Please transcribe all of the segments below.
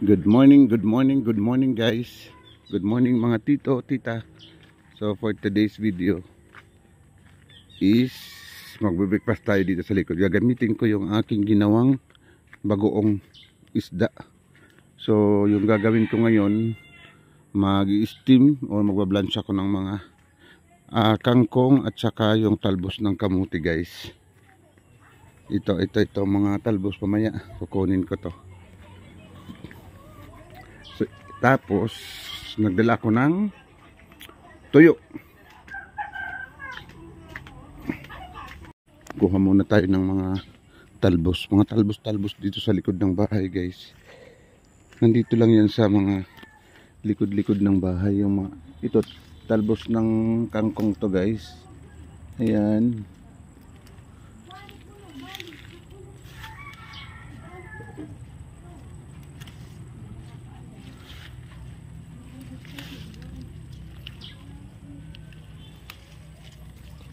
Good morning, good morning, good morning guys. Good morning mga tito, tita. So for today's video is magbe-breakfast tayo dito sa likod. Gagamitin ko yung aking ginawang bagoong isda. So yung gagawin ko ngayon, mag-steam o magbablansya ko ng mga kangkong at saka yung talbos ng kamuti guys. Ito mga talbos, pamaya kukunin ko to. So, tapos nagdala ko ng tuyo. Kuha muna tayo ng mga talbos dito sa likod ng bahay guys. Nandito lang yan sa mga likod-likod ng bahay yung mga, ito talbos ng kangkong to guys. Ayan.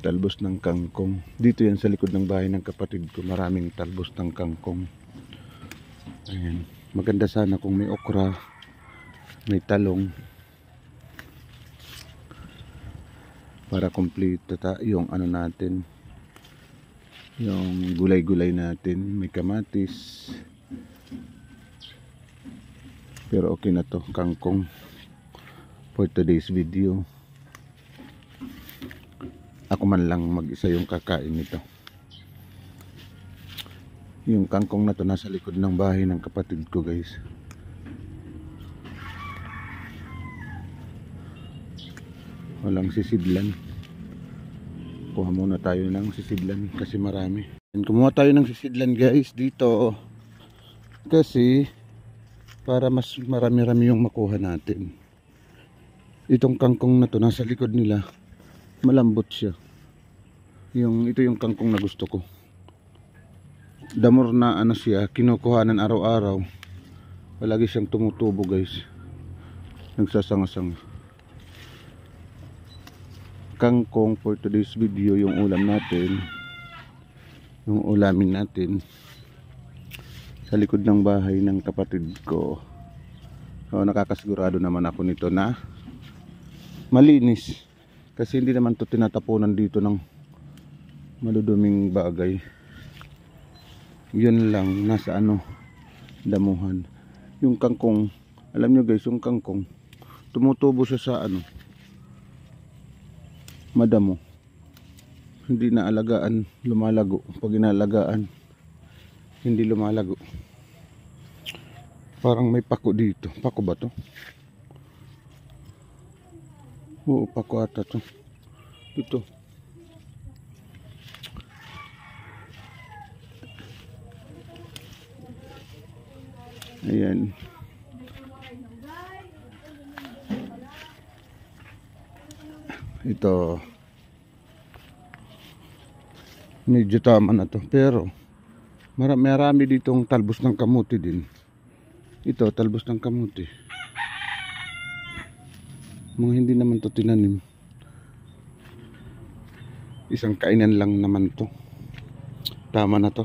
Talbos ng kangkong. Dito yan sa likod ng bahay ng kapatid ko. Maraming talbos ng kangkong. Ayan. Maganda sana kung may okra, may talong. Para kompleto yung ano natin. Yung gulay-gulay natin. May kamatis. Pero okay na to. Kangkong. For today's video. Ako man lang mag-isa yung kakain nito. Yung kangkong na to nasa likod ng bahay ng kapatid ko guys. Walang sisidlan. Kuha muna tayo ng sisidlan kasi marami. Kumuha tayo ng sisidlan guys dito. Kasi para mas marami-rami yung makuha natin. Itong kangkong na to nasa likod nila. Malambot siya. Ito yung kangkong na gusto ko. Damor na ano siya, kinukuhanan araw-araw. Palagi siyang tumutubo guys. Nagsasanga-sanga. Kangkong for today's video yung ulam natin. Yung ulamin natin. Sa likod ng bahay ng kapatid ko. So nakakasigurado naman ako nito na malinis. Kasi hindi naman to tinatapunan dito ng maduduming bagay. Yun lang, nasa damuhan. Yung kangkong, alam nyo guys, yung kangkong, tumutubo siya sa madamo. Hindi na alagaan, lumalago. Pag inalagaan, hindi lumalago. Parang may pako dito. Pako ba to? Oo, pako ata to. Ito. Ayan. Ito. Medyo tama na to. Pero marami ditong talbos ng kamuti din. Ito, talbos ng kamuti. Mga hindi naman to tinanim. Isang kainan lang naman to. Tama na to.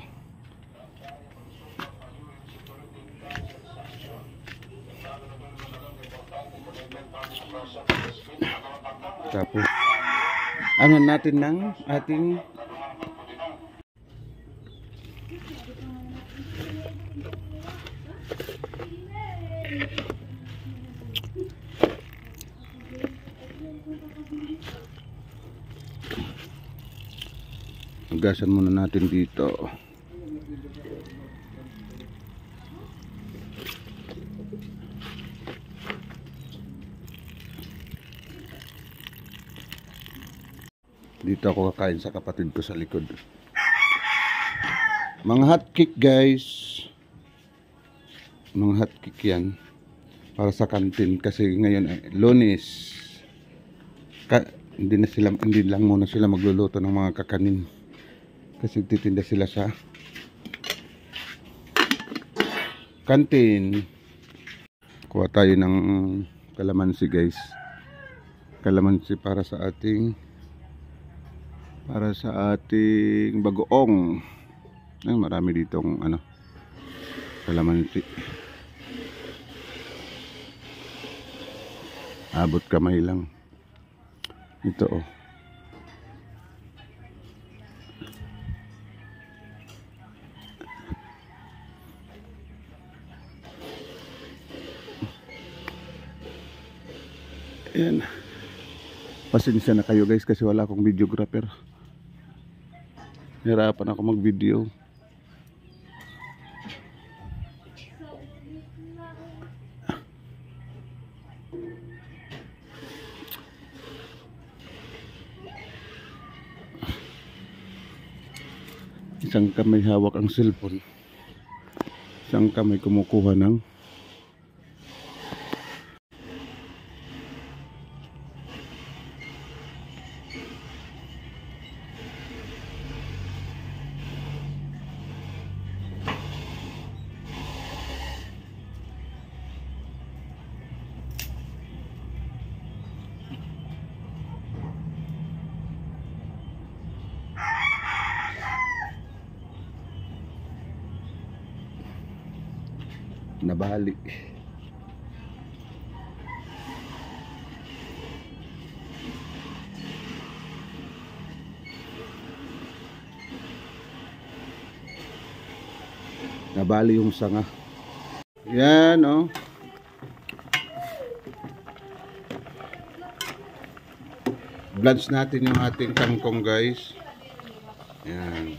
Tapos ano natin ng ating hugasan muna natin dito. Dito ako kakain sa kapatid ko sa likod. Mga hot cake guys. Mga hot cake yan. Para sa kantin kasi ngayon ay Lunes. Hindi lang muna sila magluluto ng mga kakanin. Kasi titinda sila sa kantin. Kuha tayo ng kalamansi guys. Kalamansi para sa ating bagoong. Ay, marami ditong kalamansi. Abot kamay lang. Ito oh. Ayan. Pasensya na kayo guys kasi wala akong videographer. Hirapan ako mag-video. Isang kamay hawak ang cellphone. Isang kamay kumukuha ng nabali. Nabali yung sanga. Yan oh. Blanch natin yung ating kangkong guys. Yan.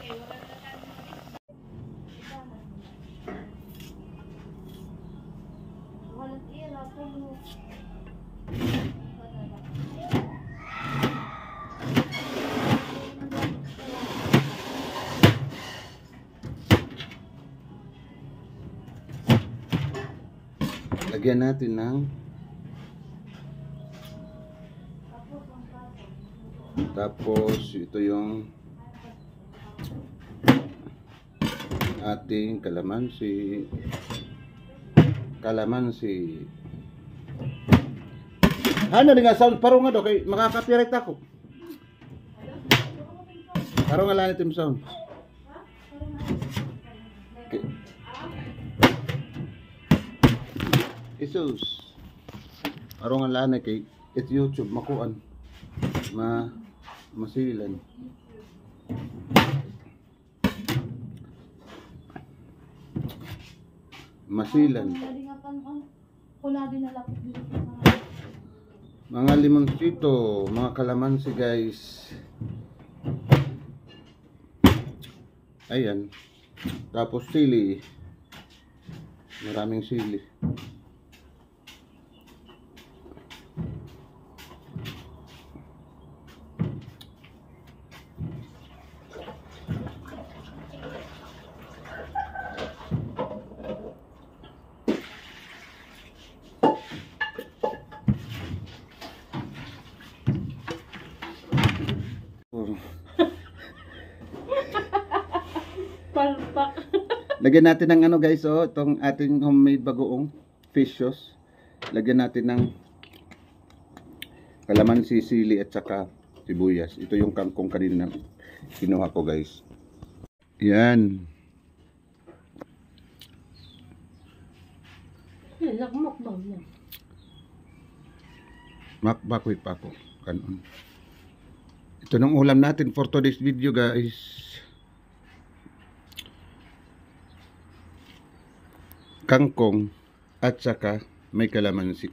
Lagyan natin ng tapos ito yung ating kalamansi. Ano nga sound paro nga do kay makaka-copyright ako. Paro nga lang item sound. Okay. Isus. Paro nga lang kay it YouTube makuan. Masilan. Masilan. Mga limonsito, mga kalamansi guys. Ayan. Tapos sili. Maraming sili. Palpak. Lagyan natin ng ano guys, oh, itong ating homemade bagoong fish sauce. Lagyan natin ng kalamansi, sili at saka sibuyas. Ito yung kangkong kanina kinuha ko guys. Yan. Nagmukbang yan. Makbakwit pa ako. Kanon. Ito nung ulam natin for today's video guys. Kangkong at saka may kalamansi.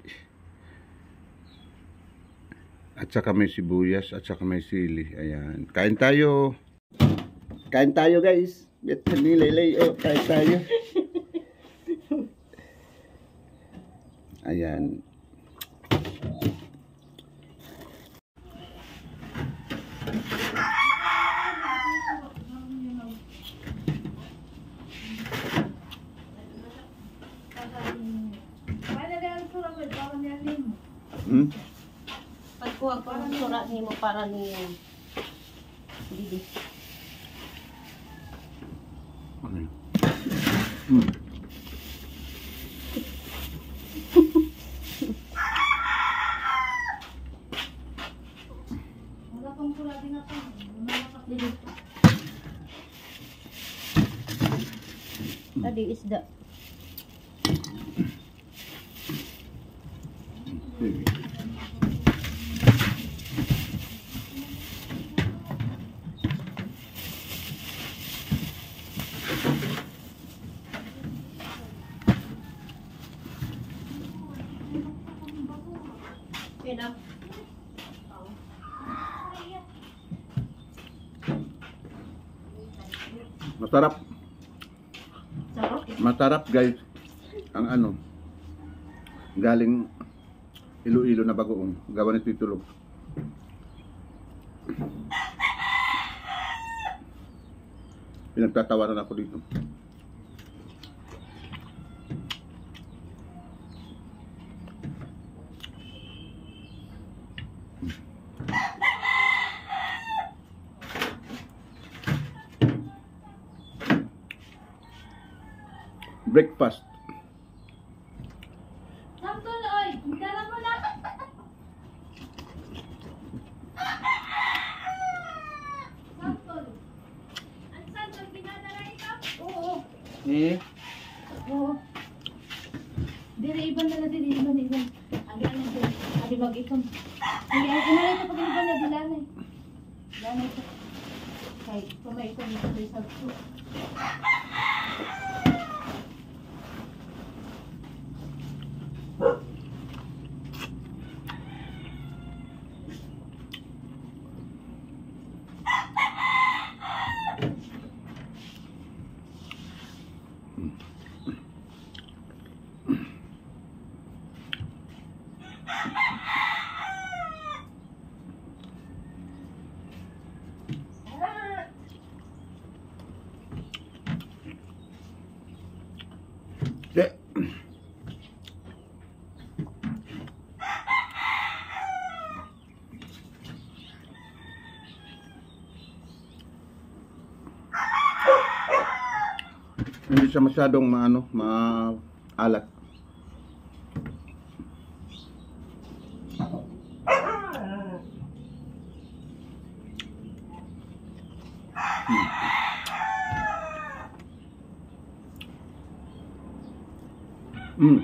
At saka may sibuyas at saka may sili. Ayan. Kain tayo. Kain tayo guys. Nilay-lay. Oh, kain tayo. Ayan. Pagkuha ko ng surat ni mo para ni Didi. Okay. Wala pang surat din ako. Didi. Tadi isda. Enough. Masarap. Sarap. Masarap guys. Ang ano. Galing Iloilo na bagoong. Gawa ni Titulo. Pinagtatawanan ako dito. Breakfast. Samtol, oy! Dala mo na! Samtol! Ang samtol, pinadala ikaw? Oo. Eh? Oo. Dire, iban na dili, iban. Agi ano dili, agi mag-ikon. Agi, inalay ito pag iban na, dilanay. Dilanay ito. Kay, kumaikon ito sa ito. De. Hindi siya masyadong maalat. Mm.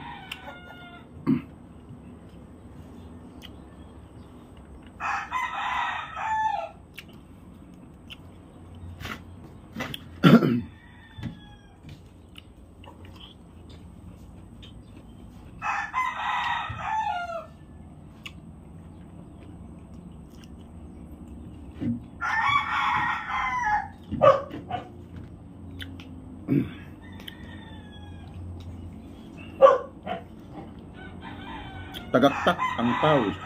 Tagaktak ang pawis.